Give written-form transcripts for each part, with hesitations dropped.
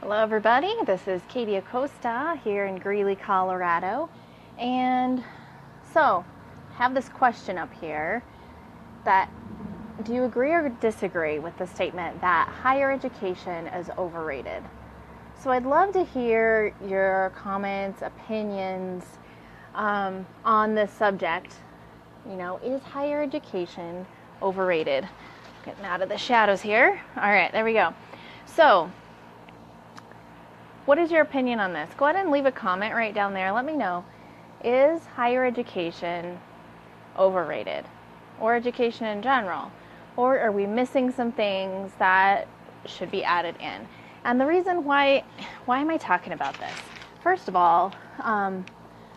Hello everybody, this is Katie Acosta here in Greeley, Colorado. And so, have this question up here that do you agree or disagree with the statement that higher education is overrated? So I'd love to hear your comments, opinions on this subject. Is higher education overrated? Getting out of the shadows here. All right, there we go. So, what is your opinion on this? Go ahead and leave a comment right down there. Let me know. Is higher education overrated? Or education in general? Or are we missing some things that should be added in? And the reason why am I talking about this? First of all, I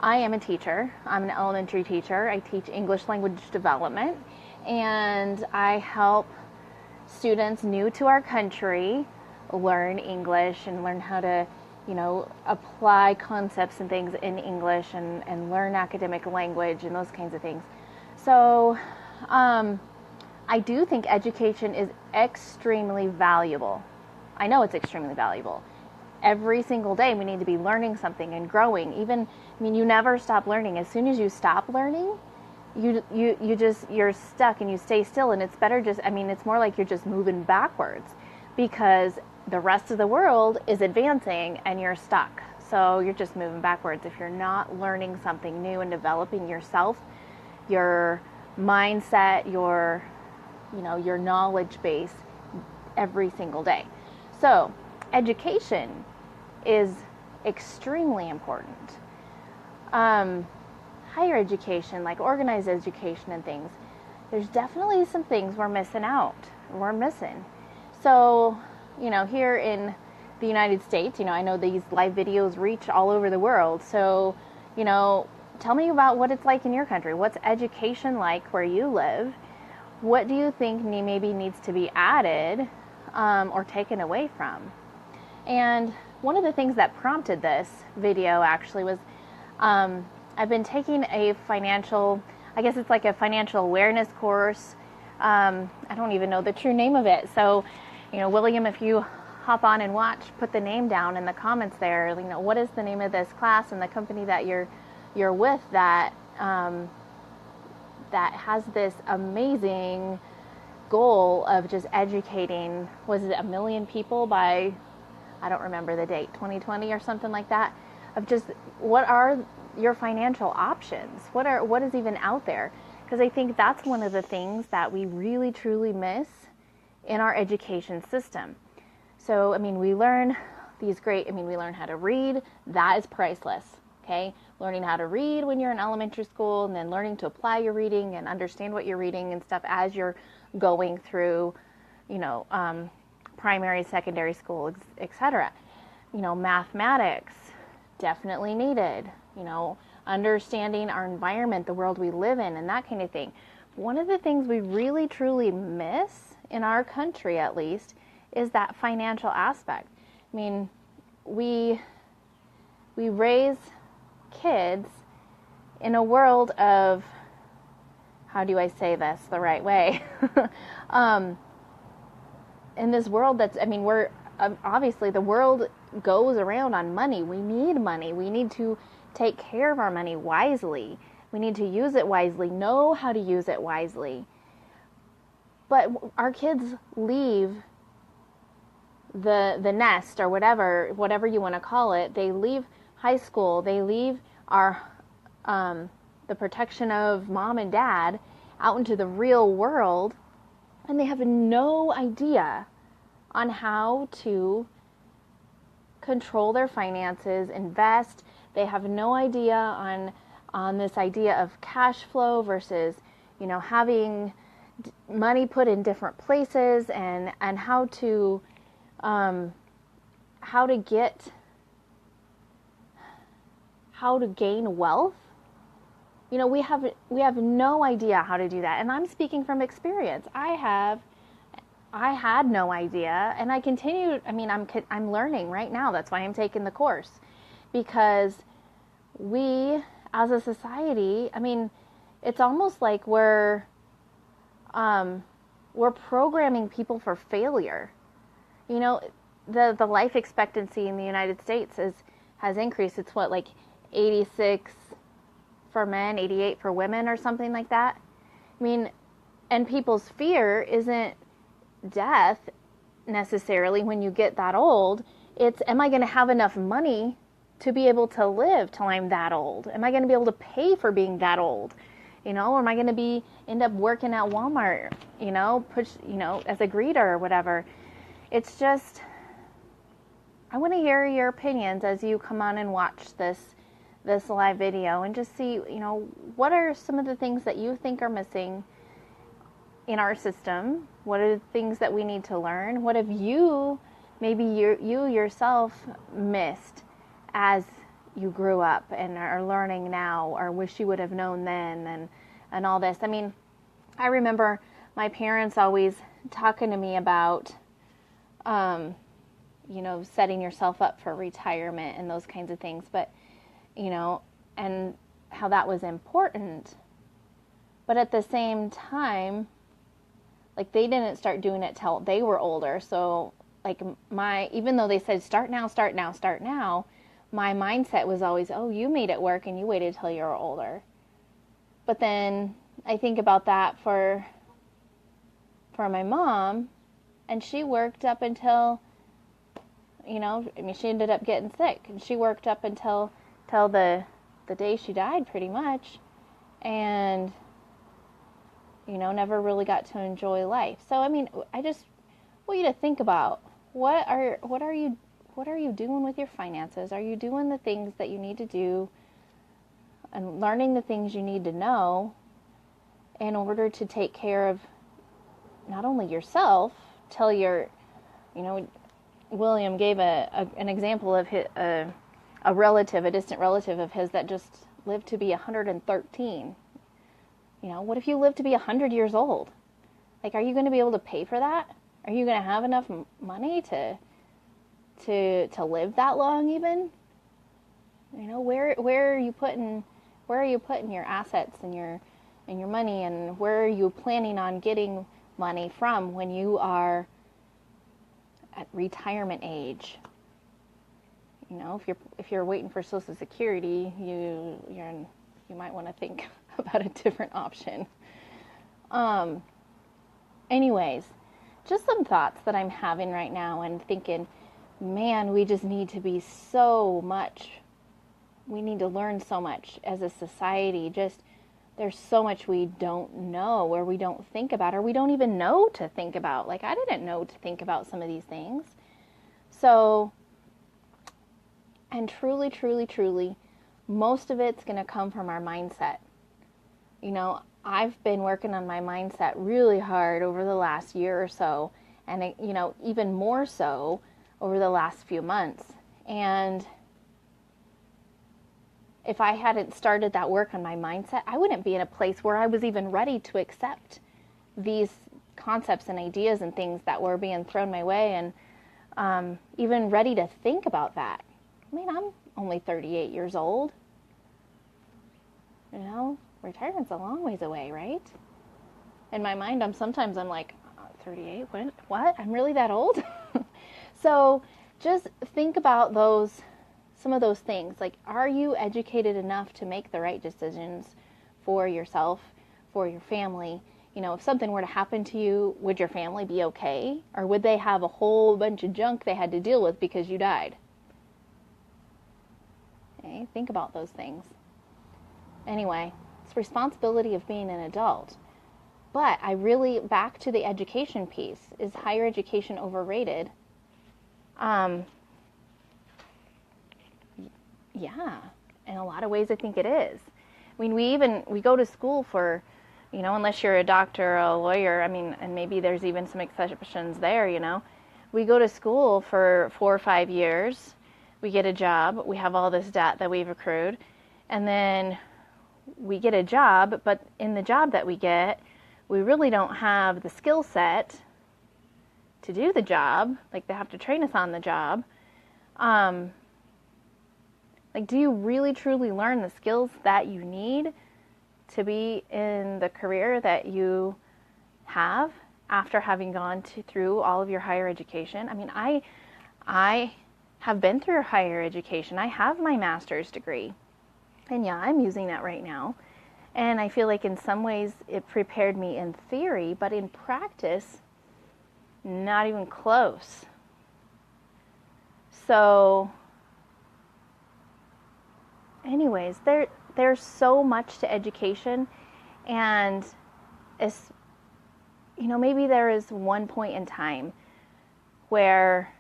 am a teacher. I'm an elementary teacher. I teach English language development. And I help students new to our country learn English and learn how to, apply concepts and things in English and learn academic language and those kinds of things. So I do think education is extremely valuable. I know it's extremely valuable. Every single day we need to be learning something and growing. You never stop learning. As soon as you stop learning, you're stuck and you stay still, and it's better it's more like you're just moving backwards because the rest of the world is advancing and you're stuck. So you're just moving backwards if you're not learning something new and developing yourself, your mindset, your knowledge base every single day. So education is extremely important. Higher education, like organized education and things, there's definitely some things we're missing. So, here in the United States, I know these live videos reach all over the world. So, tell me about what it's like in your country. What's education like where you live? What do you think maybe needs to be added or taken away from? And one of the things that prompted this video actually was I've been taking a financial awareness course. I don't even know the true name of it. So, William, if you hop on and watch, put the name down in the comments there. What is the name of this class and the company that you're with that has this amazing goal of just educating, was it 1 million people by, I don't remember the date, 2020 or something like that, of just what are your financial options? What is even out there? Because I think that's one of the things that we really truly miss in our education system. So, we learn we learn how to read. That is priceless, okay? Learning how to read when you're in elementary school, and then learning to apply your reading and understand what you're reading and stuff as you're going through, primary, secondary school, etc. Mathematics, definitely needed. Understanding our environment, the world we live in, and that kind of thing. One of the things we really truly miss, in our country at least, is that financial aspect. We raise kids in a world of, how do I say this the right way? In this world we're obviously, the world goes around on money. We need money. We need to take care of our money wisely. We need to use it wisely, know how to use it wisely. But our kids leave the nest, or whatever you want to call it. They leave high school. They leave our the protection of mom and dad out into the real world, and they have no idea on how to control their finances, invest. They have no idea on this idea of cash flow versus, having money put in different places, and how to gain wealth. We have no idea how to do that. And I'm speaking from experience. I had no idea, and I continue. I'm learning right now. That's why I'm taking the course, because we, as a society, it's almost like we're programming people for failure. the life expectancy in the United States has increased. It's what, like 86 for men, 88 for women, or something like that. I mean, and people's fear isn't death necessarily when you get that old. It's, am I going to have enough money to be able to live till I'm that old? Am I going to be able to pay for being that old? Or am I going to end up working at Walmart, as a greeter or whatever? It's just, I want to hear your opinions as you come on and watch this live video, and just see, what are some of the things that you think are missing in our system? What are the things that we need to learn? What have maybe you yourself missed as you grew up and are learning now, or wish you would have known then, and all this? I mean, I remember my parents always talking to me about, setting yourself up for retirement and those kinds of things, but, and how that was important. But at the same time, like, they didn't start doing it till they were older. So, like, even though they said, start now, my mindset was always, oh, you made it work and you waited till you were older. But then I think about that for my mom, and she worked up until, she ended up getting sick, and she worked up until the day she died, pretty much, and never really got to enjoy life. So, I mean, I just want you to think about, what are you doing with your finances? Are you doing the things that you need to do and learning the things you need to know in order to take care of not only yourself till you're, William gave an example of a distant relative of his that just lived to be 113. What if you live to be 100 years old? Like, are you going to be able to pay for that? Are you going to have enough money to live that long even? Where are you putting your assets and your money, and where are you planning on getting money from when you are at retirement age? If you're waiting for Social Security, you might want to think about a different option. Anyways, just some thoughts that I'm having right now, and thinking, man, we just need to be we need to learn so much as a society. Just, there's so much we don't know, or we don't think about, or we don't even know to think about. Like, I didn't know to think about some of these things. So, and truly, truly, truly, most of it's going to come from our mindset. I've been working on my mindset really hard over the last year or so, and, even more so over the last few months. And if I hadn't started that work on my mindset, I wouldn't be in a place where I was even ready to accept these concepts and ideas and things that were being thrown my way, and even ready to think about that. I mean, I'm only 38 years old. Retirement's a long ways away, right? In my mind, I'm like, 38? What? I'm really that old? So just think about some of those things. Like, are you educated enough to make the right decisions for yourself, for your family? If something were to happen to you, would your family be okay? Or would they have a whole bunch of junk they had to deal with because you died? Okay, think about those things. Anyway, it's responsibility of being an adult. But back to the education piece, is higher education overrated? Yeah, in a lot of ways I think it is. I mean, we go to school for, unless you're a doctor or a lawyer, I mean, and maybe there's even some exceptions there, we go to school for 4 or 5 years, we get a job, we have all this debt that we've accrued, and then we get a job, but in the job that we get, we really don't have the skill set to do the job. Like, they have to train us on the job. Like, do you really truly learn the skills that you need to be in the career that you have after having gone through all of your higher education? I mean, I have been through higher education. I have my master's degree. And yeah, I'm using that right now. And I feel like in some ways it prepared me in theory, but in practice, not even close. So, anyways, there's so much to education, and it's, maybe there is one point in time where,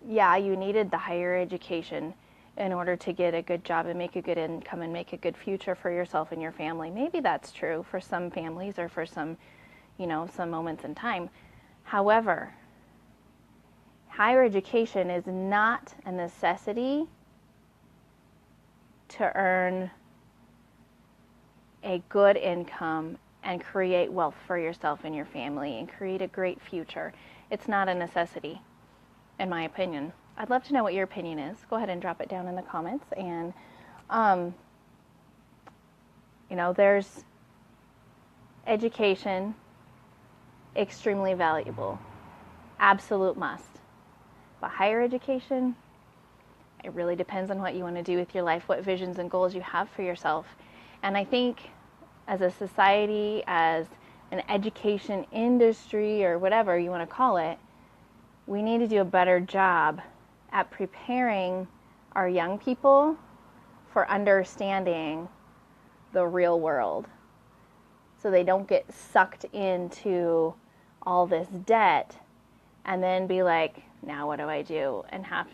yeah, you needed the higher education in order to get a good job and make a good income and make a good future for yourself and your family. Maybe that's true for some families or for some moments in time. However, higher education is not a necessity to earn a good income and create wealth for yourself and your family and create a great future. It's not a necessity, in my opinion. I'd love to know what your opinion is. Go ahead and drop it down in the comments. And, there's education, extremely valuable, absolute must. But higher education, it really depends on what you want to do with your life, what visions and goals you have for yourself. And I think as a society, as an education industry, or whatever you want to call it, we need to do a better job at preparing our young people for understanding the real world, so they don't get sucked into all this debt and then be like, now what do I do? And have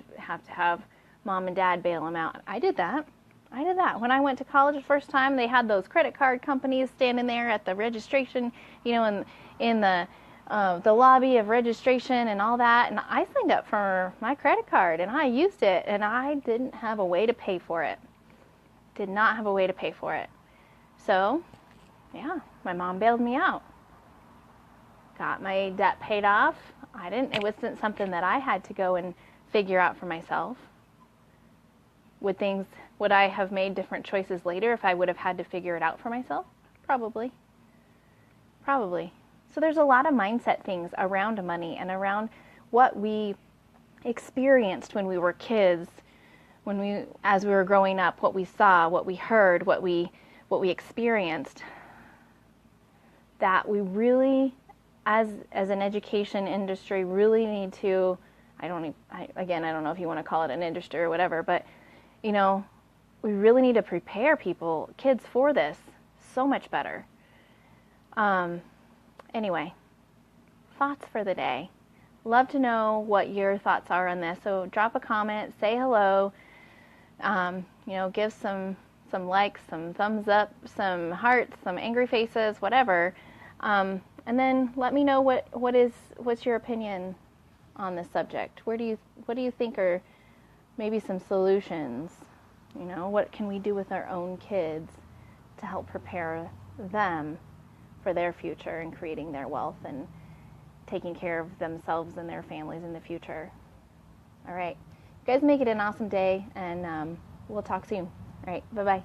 to have mom and dad bail them out. I did that. When I went to college the first time, they had those credit card companies standing there at the registration, in the lobby of registration and all that. And I signed up for my credit card and I used it, and I didn't have a way to pay for it. Did not have a way to pay for it. So, yeah, my mom bailed me out. Got my debt paid off. It wasn't something that I had to go and figure out for myself. Would I have made different choices later if I would have had to figure it out for myself? Probably. So there's a lot of mindset things around money and around what we experienced when we were kids, as we were growing up, what we saw, what we heard, what we experienced, that we really, as an education industry, really need to, I don't know if you want to call it an industry or whatever, but we really need to prepare kids for this so much better. Anyway, thoughts for the day. Love to know what your thoughts are on this. So drop a comment, say hello, give some likes, some thumbs up, some hearts, some angry faces, whatever. And then let me know what's your opinion on this subject. What do you think are maybe some solutions? What can we do with our own kids to help prepare them for their future and creating their wealth and taking care of themselves and their families in the future? All right. You guys make it an awesome day, and we'll talk soon. All right. Bye-bye.